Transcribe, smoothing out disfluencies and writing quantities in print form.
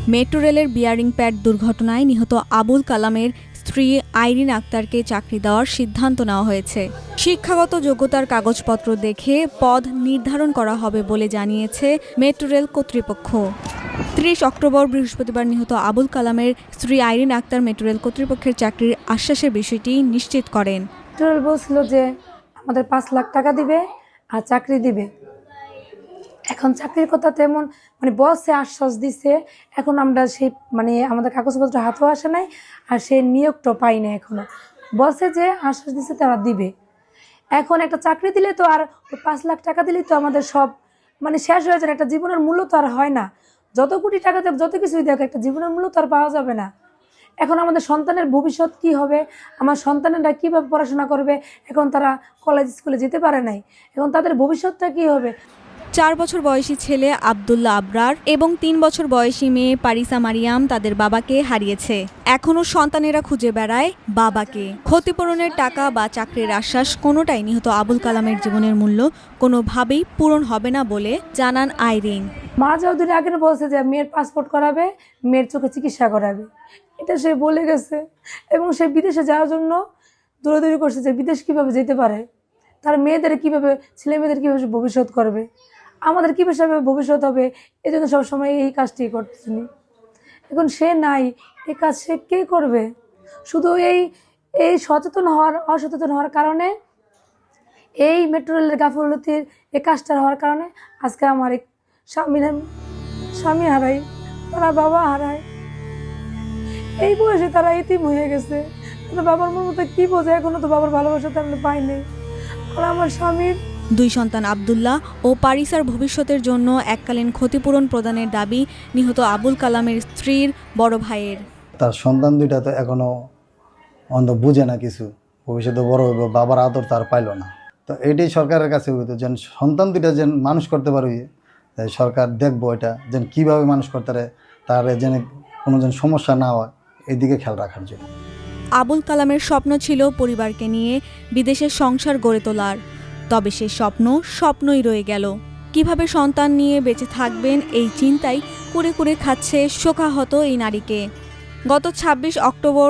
Metro রেলের bearing pad দুর্ঘটনায় নিহত আবুল কালামের স্ত্রী আইরিন আক্তারকে চাকরি দেওয়ার সিদ্ধান্ত নেওয়া হয়েছে। শিক্ষাগত যোগ্যতার কাগজপত্র দেখে পদ নির্ধারণ করা হবে বলে জানিয়েছে মেট্রো রেল কর্তৃপক্ষ। ৩০ অক্টোবর বৃহস্পতিবার নিহত আবুল কালামের স্ত্রী আইরিন আক্তার মেট্রো রেল কর্তৃপক্ষের চাকরির আশ্বাসের বিষয়টি নিশ্চিত করেন। মেট্রো রেল বলছিল যে আমাদের ৫ লাখ টাকা দিবে আর চাকরি দিবে। এখন চাকরির কথা তেমন বসে আশ্বাস দিছে, এখন আমরা সেই আমাদের কাগজপত্র হাতেও আসে নাই আর সেই নিয়োগটা পাই না। এখনো বসে যে আশ্বাস দিছে তারা দিবে। এখন একটা চাকরি দিলে তো আর ৫ লাখ টাকা দিলেই তো আমাদের সব শেষ হয়ে যায়। একটা জীবনের মূল্য তো আর হয় না। যত কোটি টাকা দেখ, যত কিছুই দেখ, একটা জীবনের মূল্য তো আর পাওয়া যাবে না। এখন আমাদের সন্তানের ভবিষ্যৎ কি হবে, আমার সন্তানেরা কীভাবে পড়াশোনা করবে, এখন তারা কলেজ স্কুলে যেতে পারে নাই, এখন তাদের ভবিষ্যৎটা কি হবে। ৪ বছর বয়সী ছেলে আব্দুল্লাহ আবরার এবং ৩ বছর বয়সী মেয়ে পারিসা মারিয়াম তাদের বাবাকে হারিয়েছে। এখনও সন্তানেরা খুঁজে বেড়ায় বাবাকে। ক্ষতিপূরণের টাকা বা চাকরির আশ্বাস কোনোটাই নিহত আবুল কালামের জীবনের মূল্য কোনোভাবেই পূরণ হবে না বলে জানান আইরিন। মা চৌধুরী আগে বলছে যে মেয়ের পাসপোর্ট করাবে, মেয়ের চোখে চিকিৎসা করাবে, এটা সে বলে গেছে। এবং সে বিদেশে যাওয়ার জন্য দৌড়াদৌড়ি করছে যে বিদেশ কীভাবে যেতে পারে, তার মেয়েদের কীভাবে, ছেলে মেয়েদের কীভাবে ভবিষ্যৎ করবে, আমাদের কীভাবে ভবিষ্যৎ হবে, এই জন্য সবসময় এই কাজটি করতেছিনি। এখন সে নাই, এই কাজ সে কে করবে? শুধু এই অসচেতন হওয়ার কারণে, এই মেট্রো রেলের গাফলতির এই কাজটা হওয়ার কারণে আজকে আমার এক স্বামী হারাই, তারা বাবা হারায়। এই বয়সে তারা এতিম হয়ে গেছে। তারা বাবার মতো কি বোঝে, এখনো তো বাবার ভালোবাসা তেমন পাইনি। আর আমার স্বামীর ২ সন্তান আব্দুল্লাহ ও পারিসার ভবিষ্যতের জন্য এককালীন ক্ষতিপূরণ প্রদানের দাবি নিহত আবুল কালামের স্ত্রীর বড় ভাইয়ের। তার সন্তান দুইটা তো এখনো বুঝে না কিছু, ভবিষ্যতে বড় হইব, বাবার আদর তার পাইল না। তো এটাই সরকারের কাছে হইতো যেন সন্তান দুইটা যেন মানুষ করতে পারবে। সরকার দেখবো এটা যেন কীভাবে মানুষ করতে পারে, তার যেন কোনো যেন সমস্যা না হয়, এদিকে খেয়াল রাখার জন্য। আবুল কালামের স্বপ্ন ছিল পরিবারকে নিয়ে বিদেশে সংসার গড়ে তোলার। তবে সে স্বপ্নই রয়ে গেল। কিভাবে সন্তান নিয়ে বেঁচে থাকবেন এই চিন্তাই কুরে কুরে খাচ্ছে শোকাহত এই নারীকে। গত ২৬ অক্টোবর